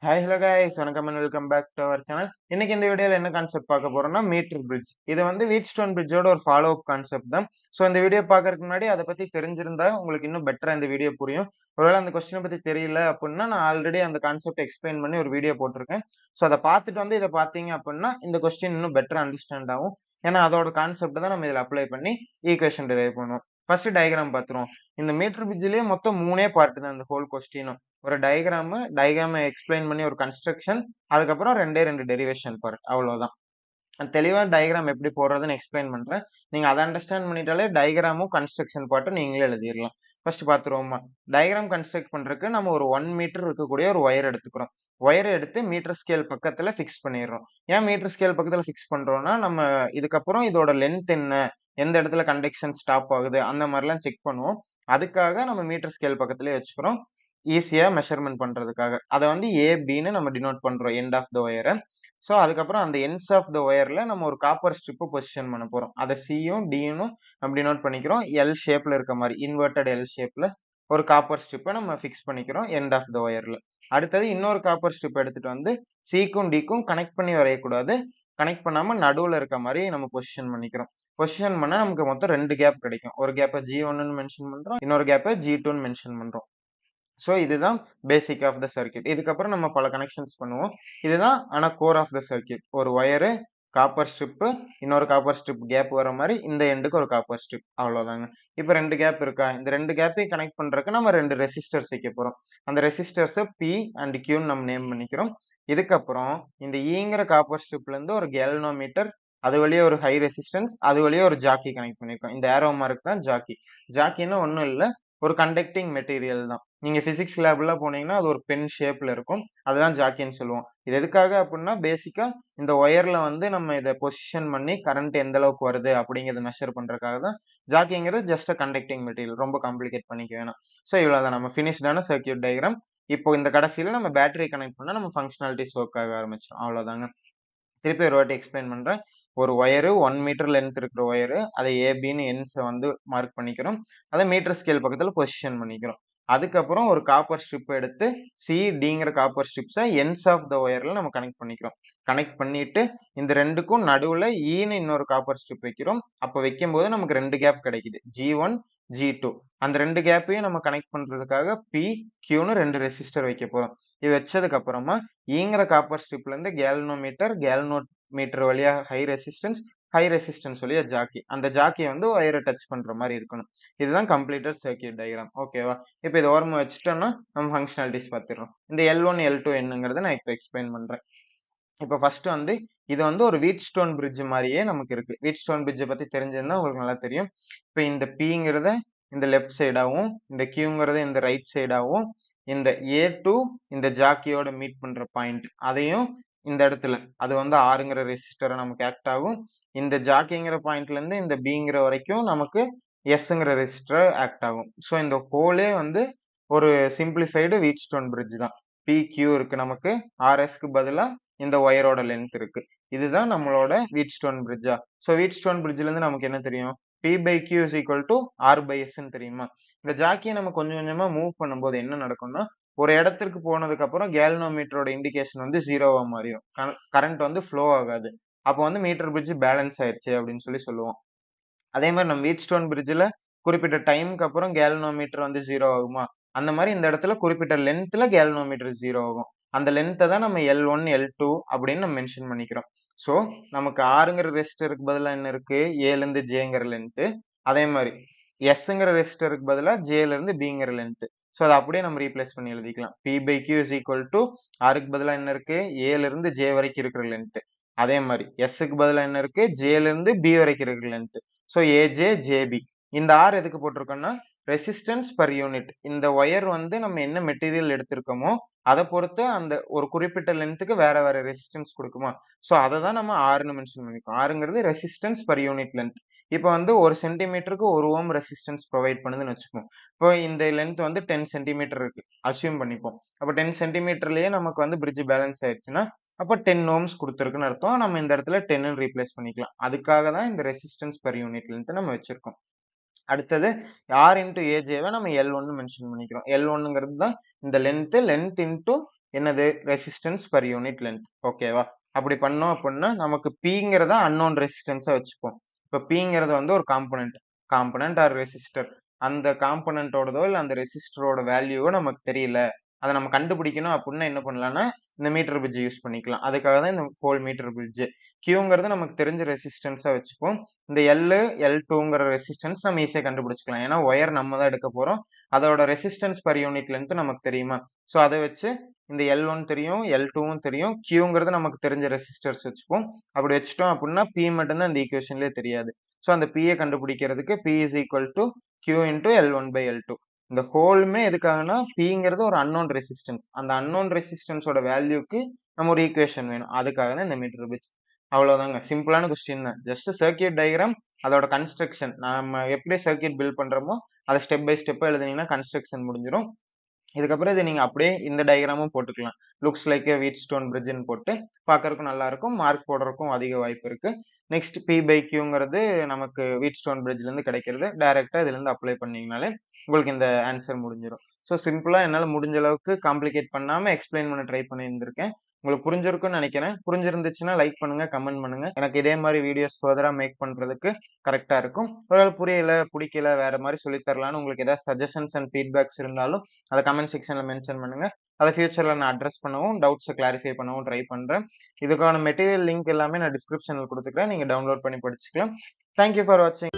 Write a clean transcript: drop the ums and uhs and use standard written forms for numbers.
Hi hello guys வணக்கம் and welcome back to our channel. இன்னைக்கு இந்த வீடியோல என்ன கான்செப்ட் பார்க்க போறோம்னா மீட்டர் பிரிட்ஜ். இது வந்து வீட் ஸ்டோன் பிரிட்ஜோட ஒரு ஃபாலோ அப் கான்செப்ட் தான். ஸோ இந்த வீடியோ பார்க்கறதுக்கு முன்னாடி அதை பத்தி தெரிஞ்சிருந்தா உங்களுக்கு இன்னும் பெட்டரா இந்த வீடியோ புரியும். ஒருவேளை அந்த கொஸ்டினை பத்தி தெரியல அப்படின்னா நான் ஆல்ரெடி அந்த கான்செப்ட் எக்ஸ்பிளைன் பண்ணி ஒரு வீடியோ போட்டிருக்கேன். ஸோ அதை பார்த்துட்டு வந்து இதை பார்த்தீங்க அப்படின்னா இந்த கொஸ்டின் இன்னும் பெட்டரா அண்டர்ஸ்டாண்ட் ஆகும். ஏன்னா அதோட கான்செப்ட் தான் நம்ம இதில் அப்ளை பண்ணி ஈக்குவேஷன் டிரைவ் பண்ணுவோம். ஃபர்ஸ்ட் டயக்ராம் பார்த்துருவோம். இந்த மீட்டர் பிரிட்ஜ்லயே மொத்தம் 3 பார்ட் தான் இந்த ஹோல் கொஸ்டினும். ஒரு டயக்ராம எக்ஸ்பிளைன் பண்ணி ஒரு கன்ஸ்ட்ரக்ஷன், அதுக்கப்புறம் 2 டெரிவேஷன் பார்ட் அவ்வளவுதான். தெளிவா டயக்ராம் எப்படி போடுறதுன்னு எக்ஸ்பிளைன் பண்றேன். நீங்க அதை அண்டர்ஸ்டாண்ட் பண்ணிட்டாலே டயக்ராமும் கன்ஸ்ட்ரக்ஷன் பார்ட்டும் நீங்களே எழுதிடலாம். ஃபர்ஸ்ட் பாத்துருவோமா? டயக்ராம் கன்ஸ்ட்ரக்ட் பண்றதுக்கு நம்ம ஒரு 1 மீட்டர் இருக்கக்கூடிய ஒரு ஒயர் எடுத்துக்கிறோம். ஒயர் எடுத்து மீட்டர் ஸ்கேல் பக்கத்துல ஃபிக்ஸ் பண்ணிடுறோம். ஏன் மீட்டர் ஸ்கேல் பக்கத்துல ஃபிக்ஸ் பண்றோம்னா நம்ம இதுக்கப்புறம் இதோட லென்த் என்ன, எந்த இடத்துல கண்டக்ஷன் ஸ்டாப் ஆகுது அந்த மாதிரிலாம் செக் பண்ணுவோம். அதுக்காக நம்ம மீட்டர் ஸ்கேல் பக்கத்துலயே வச்சுக்கிறோம். ஈஸியா மெஷர்மென்ட் பண்றதுக்காக. அத வந்து ஏபின்னு நம்ம டினோட் பண்றோம் எண்ட் ஆஃப் த ஒயர. சோ அதுக்கப்புறம் அந்த எண்ட்ஸ் ஆஃப் த ஒயர்ல நம்ம ஒரு காப்பர் ஸ்ட்ரிப் பொசிஷன் பண்ண போறோம். அத சியும் டியும் நம்ம டினோட் பண்ணிக்கிறோம். எல் ஷேப்ல இருக்க மாதிரி இன்வெர்டட் எல் ஷேப்ல ஒரு காப்பர் ஸ்ட்ரிப்பை நம்ம ஃபிக்ஸ் பண்ணிக்கிறோம் எண்ட் ஆஃப் த ஒயர்ல. அடுத்தது இன்னொரு காப்பர் ஸ்ட்ரிப் எடுத்துட்டு வந்து சிக்கும் டிக்கும் கனெக்ட் பண்ணி வரையக்கூடாது. கனெக்ட் பண்ணாம நடுவுல இருக்க மாதிரி நம்ம பொசிஷன் பண்ணிக்கிறோம். பொசிஷன் பண்ணா நமக்கு மொத்தம் 2 கேப் கிடைக்கும். ஒரு கேப்ப G1ன்னு மென்ஷன் பண்றோம். இன்னொரு கேப்ப G2ன்னு மென்ஷன் பண்றோம். சோ இதுதான் பேசிக் ஆஃப் த சர்க்யூட். இதுக்கப்புறம் நம்ம பல கனெக்ஷன்ஸ் பண்ணுவோம். இதுதான் ஆனா கோர் ஆஃப் த சர்க்யூட். ஒரு ஒயரு, காப்பர் ஸ்ட்ரிப், இன்னொரு காப்பர் ஸ்ட்ரிப் கேப் வர மாதிரி இந்த எண்டுக்கு ஒரு காப்பர் ஸ்ட்ரிப் அவ்வளவுதாங்க. இப்ப 2 கேப் இருக்கா? இந்த 2 கேப்பையும் கனெக்ட் பண்றதுக்கு நம்ம 2 ரெசிஸ்டர்ஸ் வைக்க போறோம். அந்த ரெசிஸ்டர்ஸ் P அண்ட் Qன்னு நம்ம நேம் பண்ணிக்கிறோம். இதுக்கப்புறம் இந்த ஈங்கிற காப்பர் ஸ்ட்ரிப்ல இருந்து ஒரு கேல்வனோமீட்டர், அது வழியா ஒரு ஹை ரெசிஸ்டன்ஸ், அது வழியா ஒரு ஜாக்கி கனெக்ட் பண்ணிருக்கோம். இந்த ஏரோ மார்க் தான் ஜாக்கி. ஜாக்கின்னா ஒண்ணும் இல்ல, ஒரு கண்டக்டிங் மெட்டீரியல் தான். நீங்க பிசிக்ஸ் லேப்ல போனீங்கன்னா அது ஒரு பென் ஷேப்ல இருக்கும். அதுதான் ஜாக்கின்னு சொல்லுவோம். இது எதுக்காக அப்படின்னா பேசிக்கா இந்த ஒயர்ல வந்து நம்ம இதை பொசிஷன் பண்ணி கரண்ட் எந்த அளவுக்கு வருது அப்படிங்கறத மெஷர் பண்றதுக்காக தான். ஜாக்கிங்கிறது ஜஸ்ட் கண்டக்டிங் மெட்டீரியல். ரொம்ப காம்ப்ளிகேட் பண்ணிக்க வேணாம். சோ இவ்வளவுதான் நம்ம பினிஷ்டான சர்க்யூட் டயக்ராம். இப்போ இந்த கடைசியில நம்ம பேட்டரி கனெக்ட் பண்ணா நம்ம ஃபங்க்ஷனாலிட்டிஸ் ஒர்க் ஆக ஆரம்பிச்சிடும். அவ்வளவுதாங்க. திருப்பி ஒரு வாட்டி எக்ஸ்பிளைன் பண்றேன். ஒரு ஒயரு 1 மீட்டர் லென்த் இருக்கிற ஒயரு, அதை ஏபின்னு எண்ட்ஸை வந்து மார்க் பண்ணிக்கிறோம். அதை மீட்டர் ஸ்கேல் பக்கத்துல பொசிஷன் பண்ணிக்கிறோம். அதுக்கப்புறம் ஒரு காப்பர் ஸ்ட்ரிப் எடுத்து சி டிங்கிற காப்பர் ஸ்ட்ரிப்ஸை எண்ட்ஸ் ஆஃப் த ஒயர்ல நம்ம கனெக்ட் பண்ணிக்கிறோம். கனெக்ட் பண்ணிட்டு இந்த ரெண்டுக்கும் நடுவுல ஈன்னு இன்னொரு காப்பர் ஸ்ட்ரிப் வைக்கிறோம். அப்ப வைக்கும்போது நமக்கு 2 கேப் கிடைக்குது. G1 G2. அந்த 2 கேப்பையும் நம்ம கனெக்ட் பண்றதுக்காக P Qன்னு 2 ரெசிஸ்டர் வைக்க போறோம். இது வச்சதுக்கு அப்புறமா ஈங்கிற காப்பர் ஸ்ட்ரிப்ல இருந்து கேல்வனோமீட்டர் வழியா ஹை ரெசிஸ்டன்ஸ் வழியா ஜாக்கி. அந்த ஜாக்கியை வந்து ஒயரை டச் பண்ற மாதிரி இருக்கணும். இதுதான் கம்ப்ளீட்டட் சர்க்யூட் டயக்ராம். ஓகேவா? இப்போ இது ஓரமா வச்சுட்டோம்னா நம்ம ஃபங்க்ஷனாலிட்டிஸ் பார்த்துடுறோம். இந்த L1 L2 என்னங்கிறத நான் இப்போ எக்ஸ்பிளைன் பண்றேன். இப்போ ஃபர்ஸ்ட் வந்து இது வந்து ஒரு வீட் ஸ்டோன் பிரிட்ஜ் மாதிரியே நமக்கு இருக்கு. வீட் ஸ்டோன் பிரிட்ஜை பத்தி தெரிஞ்சிருந்தா உங்களுக்கு நல்லா தெரியும். இப்போ இந்த Pங்கிறத இந்த லெஃப்ட் சைடாவும், இந்த Qங்கிறத இந்த ரைட் சைடாவும், இந்த A2 இந்த ஜாக்கியோட மீட் பண்ற பாயிண்ட் அதையும் இந்த இடத்துல அது வந்து ஆறுங்கிற ரெசிஸ்டரை நமக்கு ஆக்ட் ஆகும். இந்த ஜாக்கிங்கிற பாயிண்ட்ல இருந்து இந்த Bங்கிற வரைக்கும் நமக்கு Sங்கிற ரெசிஸ்டர் ஆக்ட் ஆகும். ஸோ இந்த ஹோலே வந்து ஒரு சிம்பிளிஃபைடு வீட் ஸ்டோன் பிரிட்ஜ் தான். PQ இருக்கு நமக்கு, RSக்கு பதிலா இந்த ஒயரோட லென்த் இருக்கு. இதுதான் நம்மளோட வீட் ஸ்டோன் பிரிட்ஜா. ஸோ வீட் ஸ்டோன் பிரிட்ஜ்ல இருந்து நமக்கு என்ன தெரியும்? P/Q is equal to R/S ன்னு தெரியுமா? இந்த ஜாக்கியை நம்ம கொஞ்சம் கொஞ்சமா மூவ் பண்ணும்போது என்ன நடக்கும்னா ஒரு இடத்திற்கு போனதுக்கு அப்புறம் கேல்வனோமீட்டரோட இண்டிகேஷன் வந்து ஜீரோவா மாறிடும். கரண்ட் வந்து ஃப்ளோ ஆகாது. அப்போ வந்து மீட்டர் பிரிட்ஜ் பேலன்ஸ் ஆயிடுச்சு அப்படின்னு சொல்லுவோம். அதே மாதிரி நம்ம வீட் ஸ்டோன் பிரிட்ஜ்ல குறிப்பிட்ட டைமுக்கு அப்புறம் கேல்வனோமீட்டர் வந்து ஜீரோ ஆகுமா? அந்த மாதிரி இந்த இடத்துல குறிப்பிட்ட லென்த்ல கேல்வனோமீட்டர் ஜீரோ ஆகும். அந்த லென்த்தை தான் நம்ம L1 L2 அப்படின்னு நம்ம மென்ஷன் பண்ணிக்கிறோம். ஸோ நமக்கு ஆறுங்கிற ரெசிஸ்டருக்கு பதிலா என்ன இருக்கு? ஏல இருந்து ஜேங்கிற லென்த். அதே மாதிரி எஸ்ங்கிற ரெசிஸ்டருக்கு பதிலா ஜேல இருந்து பிங்கிற லென்த். ஸோ அதை அப்படியே நம்ம ரீப்ளேஸ் பண்ணி எழுதிக்கலாம். P/Q is equal to ஆருக்கு பதிலா என்ன இருக்கு? ஏல இருந்து ஜே வரைக்கும் இருக்கிற லென்த். அதே மாதிரி எஸ்க்கு பதிலா என்ன இருக்கு? ஜேல இருந்து பி வரைக்கும் இருக்கிற லென்த். So AJ JB. இந்த ஆர் எதுக்கு போட்டிருக்கோம்னா ரெசிஸ்டன்ஸ் பர் யூனிட். இந்த ஒயர் வந்து நம்ம என்ன மெட்டீரியல் எடுத்திருக்கோமோ அதை பொறுத்து அந்த ஒரு குறிப்பிட்ட லென்த்துக்கு வேற வேற ரெசிஸ்டன்ஸ் கொடுக்குமா? ஸோ அதை தான் நம்ம ஆறுன்னு மென்ஷன் பண்ணிக்கோம். ஆறுங்கிறது ரெசிஸ்டன்ஸ் பர் யூனிட் லென்த். இப்போ வந்து ஒரு சென்டிமீட்டருக்கு 1 ஓம் ரெசிஸ்டன்ஸ் ப்ரொவைட் பண்ணுதுன்னு வச்சுப்போம். இப்போ இந்த லென்த் வந்து 10 சென்டிமீட்டர் இருக்கு அசியூம் பண்ணிப்போம். அப்போ 10 சென்டிமீட்டர்லயே நமக்கு வந்து பிரிட்ஜ் பேலன்ஸ் ஆயிடுச்சுன்னா அப்ப 10 ஓம்ஸ் கொடுத்துருக்குன்னு அர்த்தம். நம்ம இந்த இடத்துல 10 ரீப்ளேஸ் பண்ணிக்கலாம். அதுக்காக தான் இந்த ரெசிஸ்டன்ஸ் பர் யூனிட் லென்த் நம்ம வச்சிருக்கோம். அடுத்தது R இன்டு ஏஜேவை நம்ம L1 மென்ஷன் பண்ணிக்கிறோம். L1ங்கிறது தான் இந்த லென்த் இன்டு என்னது ரெசிஸ்டன்ஸ் பர் யூனிட் லென்த். ஓகேவா? அப்படி பண்ணோம் அப்படின்னா நமக்கு Pங்கிறத அன்னோன் ரெசிஸ்டன்ஸா வச்சுப்போம். இப்ப Pங்கிறது வந்து ஒரு காம்போனன்ட். Component R resistor. அந்த காம்போனன்ட்டோடதோ இல்ல அந்த ரெசிஸ்டரோட வேல்யூவோ நமக்கு தெரியல. அத நம்ம கண்டுபிடிக்கணும் அப்படின்னா என்ன பண்ணலாம்னா, இந்த மீட்டர் பிரிட்ஜ் யூஸ் பண்ணிக்கலாம். அதுக்காக தான் இந்த ஹோல் மீட்டர் பிரிட்ஜ். Qங்கிறது நமக்கு தெரிஞ்ச ரெசிஸ்டன்ஸா வச்சுப்போம். இந்த L2ங்கிற ரெசிஸ்டன்ஸ் நம்ம ஈஸியா கண்டுபிடிச்சுக்கலாம். ஏன்னா ஒயர் நம்ம தான் எடுக்க போறோம். அதோட ரெசிஸ்டன்ஸ் பர் யூனிட் லென்த் நமக்கு தெரியுமா? சோ அத வச்சு இந்த L1 தெரியும், L2வும் தெரியும். Qங்கிறது நமக்கு தெரிஞ்ச ரெசிஸ்டர்ஸ் வச்சுப்போம். அப்படி வச்சுட்டோம் அப்படின்னா P மட்டும் தான் இந்த ஈக்குவேஷன்லயே தெரியாது. சோ அந்த P ய கண்டுபிடிக்கிறதுக்கு P is equal to Q into L1/L2. இந்த ஹோலுமே எதுக்காகன்னா Pங்கிறது ஒரு அன்னோன் ரெசிஸ்டன்ஸ். அந்த அன்னோன் ரெசிஸ்டன்ஸோட வேல்யூக்கு நம்ம ஒரு ஈக்குவேஷன் வேணும். அதுக்காக தான் இந்த மீட்டர் பிரிட்ஜ். அவ்வளவுதாங்க. சிம்பிளான கொஸ்டின் தான். ஜஸ்ட் சர்க்யூட் டயகிராம், அதோட கன்ஸ்ட்ரக்ஷன் நாம எப்படி சர்க்யூட் பில்ட் பண்றோமோ அத ஸ்டெப் பை ஸ்டெப்பா எழுதுனீங்கன்னா கன்ஸ்ட்ரக்ஷன் முடிஞ்சிரும். இதுக்கப்புறம் இத நீங்க அப்படியே இந்த டயகிராமும் போட்டுக்கலாம். லுக்ஸ் லைக் எ வீட்ஸ்டோன் பிரிட்ஜ்ன்னு போட்டு பார்க்கறதுக்கும் நல்லா இருக்கும். மார்க் போடுறதுக்கும் அதிக வாய்ப்பு இருக்கு. நெக்ஸ்ட் P/Qங்கிறது நமக்கு வீட்ஸ்டோன் பிரிட்ஜ்ல இருந்து கிடைக்கிறது. டைரக்ட்டா இதுல இருந்து அப்ளை பண்ணீங்கனாலே உங்களுக்கு இந்த ஆன்சர் முடிஞ்சிரும். சோ சிம்பிளா என்னால முடிஞ்ச அளவுக்கு காம்ப்ளிகேட் பண்ணாம எக்ஸ்பிளைன் பண்ண ட்ரை பண்ணியிருந்திருக்கேன். உங்களுக்கு புரிஞ்சிருக்கும்னு நினைக்கிறேன். புரிஞ்சிருந்துச்சுன்னா லைக் பண்ணுங்க, கமெண்ட் பண்ணுங்க. எனக்கு இதே மாரி வீடியோஸ் ஃபர்தரா மேக் பண்றதுக்கு கரெக்ட்டா இருக்கும். ஒருவேள புரியல, புடிக்கல, வேற மாரி சொல்லி தரலான்னு உங்களுக்கு ஏதாவது சஜஷன்ஸ் அண்ட் ஃபீட்பேக்ஸ் இருந்தாலும் அத கமெண்ட் செக்ஷன்ல மென்ஷன் பண்ணுங்க. அத ஃபியூச்சர்ல நான் அட்ரஸ் பண்ணவும், டவுட்ஸ கிளாரிஃபை பண்ணவும் ட்ரை பண்றேன். இதுக்கான மெட்டீரியல் லிங்க் எல்லாமே நான் டிஸ்கிரிப்ஷன்ல குடுத்துருக்கேன். நீங்க டவுன்லோட் பண்ணி படிச்சுக்கலாம். தேங்க் யூ ஃபார் வாட்சிங்.